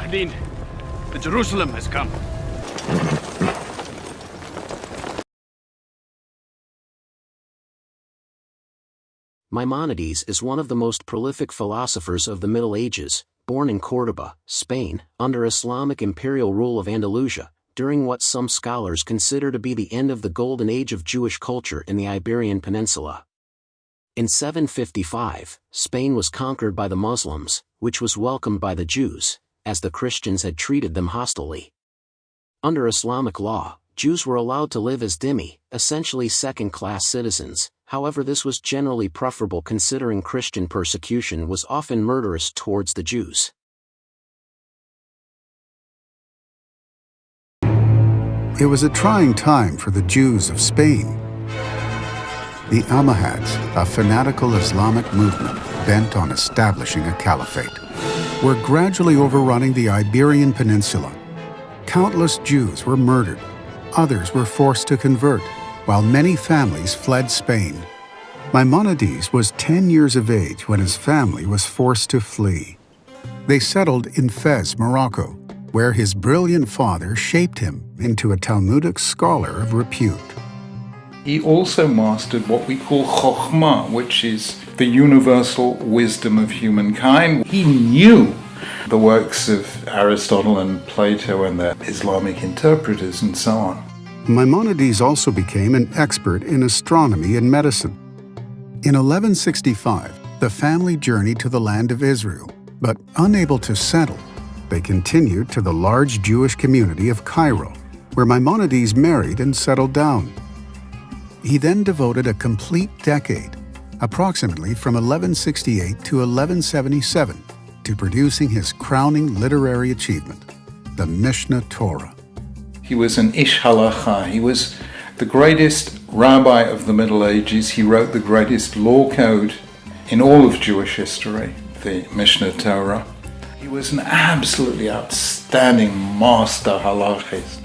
Abdin, the Jerusalem has come. Maimonides is one of the most prolific philosophers of the Middle Ages, born in Córdoba, Spain, under Islamic imperial rule of Andalusia, during what some scholars consider to be the end of the golden age of Jewish culture in the Iberian Peninsula. In 755, Spain was conquered by the Muslims, which was welcomed by the Jews, as the Christians had treated them hostilely. Under Islamic law, Jews were allowed to live as dhimmi, essentially second-class citizens. However, this was generally preferable considering Christian persecution was often murderous towards the Jews. It was a trying time for the Jews of Spain. The Almohads, a fanatical Islamic movement bent on establishing a caliphate, were gradually overrunning the Iberian Peninsula. Countless Jews were murdered, others were forced to convert, while many families fled Spain. Maimonides was 10 years of age when his family was forced to flee. They settled in Fez, Morocco, where his brilliant father shaped him into a Talmudic scholar of repute. He also mastered what we call chokhmah, which is the universal wisdom of humankind. He knew the works of Aristotle and Plato and the Islamic interpreters and so on. Maimonides also became an expert in astronomy and medicine. In 1165, the family journeyed to the land of Israel, but unable to settle, they continued to the large Jewish community of Cairo, where Maimonides married and settled down. He then devoted a complete decade, approximately from 1168 to 1177, to producing his crowning literary achievement, the Mishnah Torah. He was an ish halacha. He was the greatest rabbi of the Middle Ages. He wrote the greatest law code in all of Jewish history, the Mishnah Torah. He was an absolutely outstanding master halachist.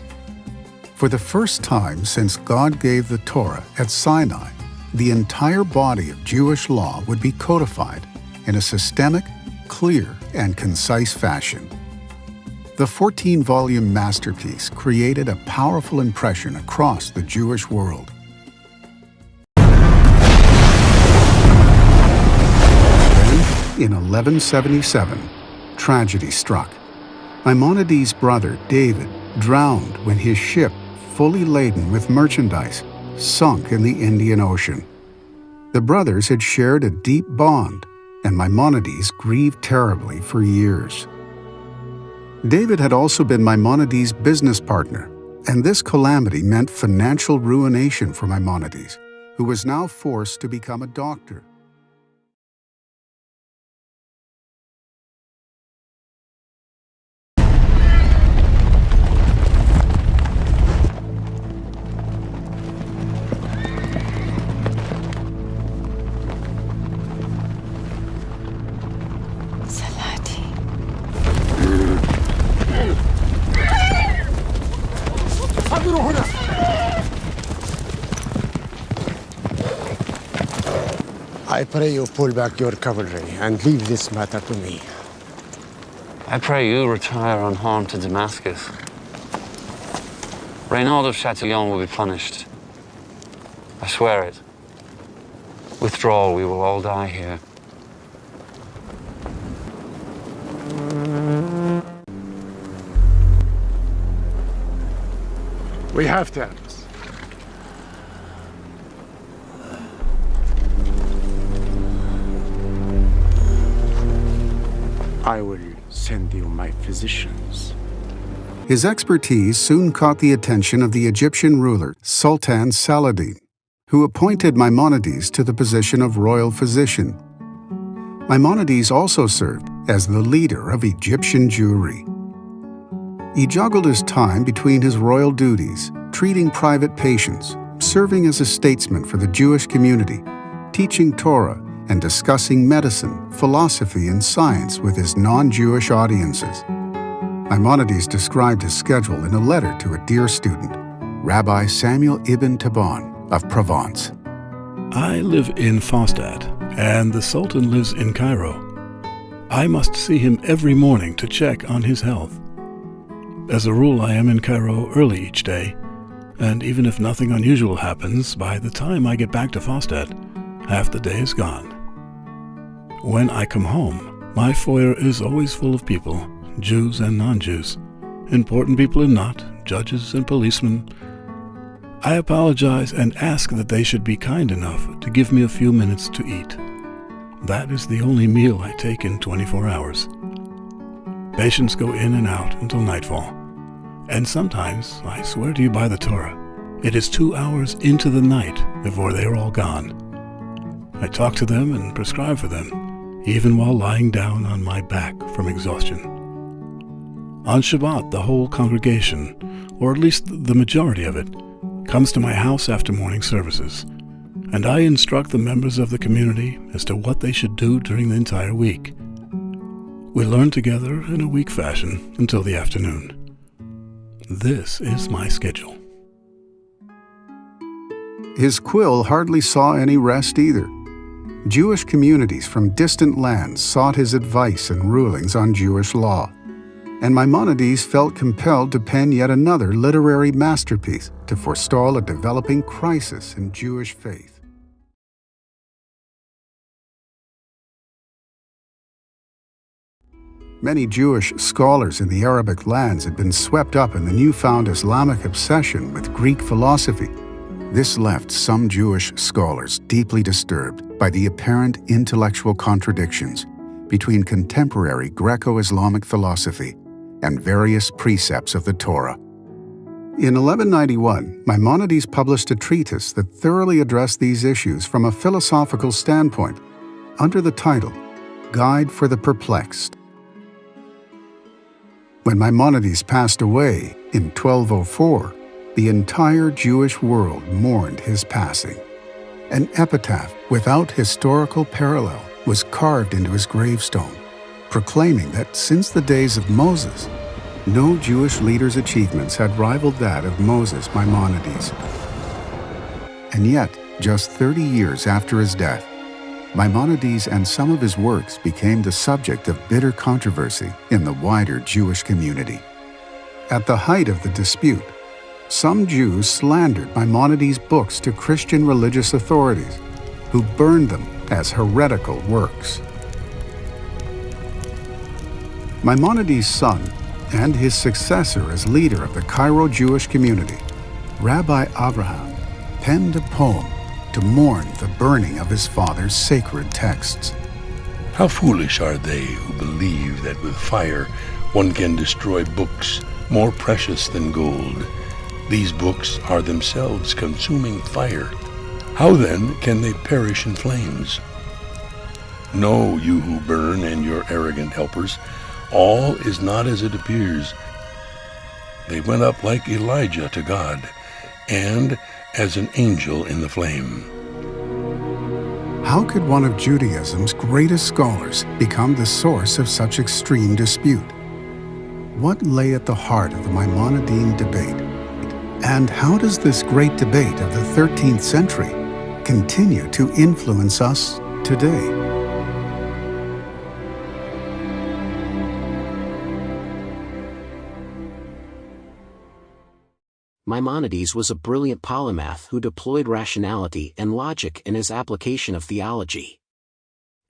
For the first time since God gave the Torah at Sinai, the entire body of Jewish law would be codified in a systemic, clear, and concise fashion. The 14-volume masterpiece created a powerful impression across the Jewish world. Then, in 1177, tragedy struck. Maimonides' brother, David, drowned when his ship, fully laden with merchandise, sunk in the Indian Ocean. The brothers had shared a deep bond, and Maimonides grieved terribly for years. David had also been Maimonides' business partner, and this calamity meant financial ruination for Maimonides, who was now forced to become a doctor. I pray you pull back your cavalry and leave this matter to me. I pray you retire unharmed to Damascus. Reynald of Chatillon will be punished. I swear it. Withdrawal, we will all die here. We have terms. I will send you my physicians. His expertise soon caught the attention of the Egyptian ruler Sultan Saladin, who appointed Maimonides to the position of royal physician. Maimonides also served as the leader of Egyptian Jewry. He juggled his time between his royal duties, treating private patients, serving as a statesman for the Jewish community, teaching Torah, and discussing medicine, philosophy, and science with his non-Jewish audiences. Maimonides described his schedule in a letter to a dear student, Rabbi Samuel ibn Taban of Provence. I live in Fastad, and the Sultan lives in Cairo. I must see him every morning to check on his health. As a rule, I am in Cairo early each day, and even if nothing unusual happens, by the time I get back to Fostad, half the day is gone. When I come home, my foyer is always full of people, Jews and non-Jews, important people and not, judges and policemen. I apologize and ask that they should be kind enough to give me a few minutes to eat. That is the only meal I take in 24 hours. Patients go in and out until nightfall. And sometimes, I swear to you by the Torah, it is 2 hours into the night before they are all gone. I talk to them and prescribe for them, even while lying down on my back from exhaustion. On Shabbat, the whole congregation, or at least the majority of it, comes to my house after morning services, and I instruct the members of the community as to what they should do during the entire week. We learn together in a week fashion until the afternoon. This is my schedule. His quill hardly saw any rest either. Jewish communities from distant lands sought his advice and rulings on Jewish law, and Maimonides felt compelled to pen yet another literary masterpiece to forestall a developing crisis in Jewish faith. Many Jewish scholars in the Arabic lands had been swept up in the newfound Islamic obsession with Greek philosophy. This left some Jewish scholars deeply disturbed by the apparent intellectual contradictions between contemporary Greco-Islamic philosophy and various precepts of the Torah. In 1191, Maimonides published a treatise that thoroughly addressed these issues from a philosophical standpoint, under the title, Guide for the Perplexed. When Maimonides passed away in 1204, the entire Jewish world mourned his passing. An epitaph without historical parallel was carved into his gravestone, proclaiming that since the days of Moses, no Jewish leader's achievements had rivaled that of Moses Maimonides. And yet, just 30 years after his death, Maimonides and some of his works became the subject of bitter controversy in the wider Jewish community. At the height of the dispute, some Jews slandered Maimonides' books to Christian religious authorities, who burned them as heretical works. Maimonides' son and his successor as leader of the Cairo Jewish community, Rabbi Abraham, penned a poem to mourn the burning of his father's sacred texts. How foolish are they who believe that with fire one can destroy books more precious than gold. These books are themselves consuming fire. How then can they perish in flames? Know, you who burn and your arrogant helpers, all is not as it appears. They went up like Elijah to God, and as an angel in the flame. How could one of Judaism's greatest scholars become the source of such extreme dispute? What lay at the heart of the Maimonidean debate? And how does this great debate of the 13th century continue to influence us today? Maimonides was a brilliant polymath who deployed rationality and logic in his application of theology.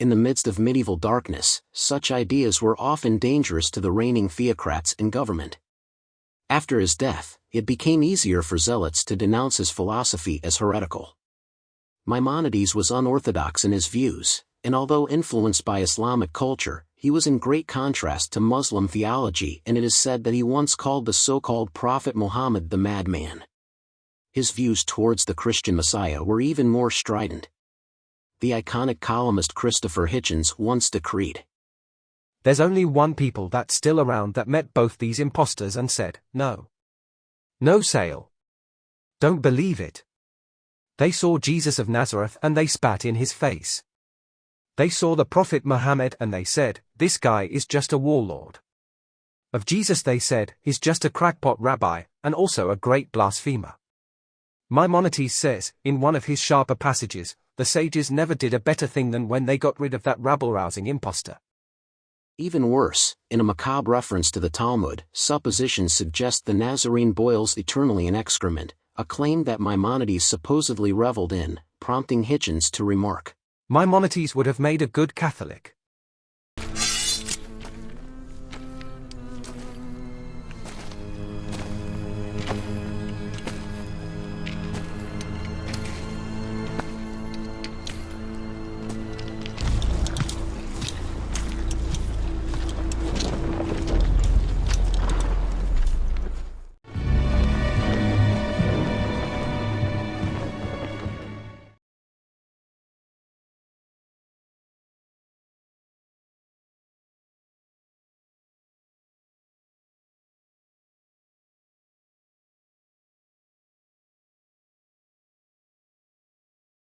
In the midst of medieval darkness, such ideas were often dangerous to the reigning theocrats in government. After his death, it became easier for zealots to denounce his philosophy as heretical. Maimonides was unorthodox in his views, and although influenced by Islamic culture, he was in great contrast to Muslim theology, and it is said that he once called the so-called Prophet Muhammad the madman. His views towards the Christian Messiah were even more strident. The iconic columnist Christopher Hitchens once decreed, "There's only one people that's still around that met both these impostors and said, no. No sale. Don't believe it. They saw Jesus of Nazareth and they spat in his face. They saw the Prophet Muhammad and they said, this guy is just a warlord. Of Jesus they said, he's just a crackpot rabbi, and also a great blasphemer." Maimonides says, in one of his sharper passages, the sages never did a better thing than when they got rid of that rabble-rousing impostor. Even worse, in a macabre reference to the Talmud, suppositions suggest the Nazarene boils eternally in excrement, a claim that Maimonides supposedly reveled in, prompting Hitchens to remark, Maimonides would have made a good Catholic.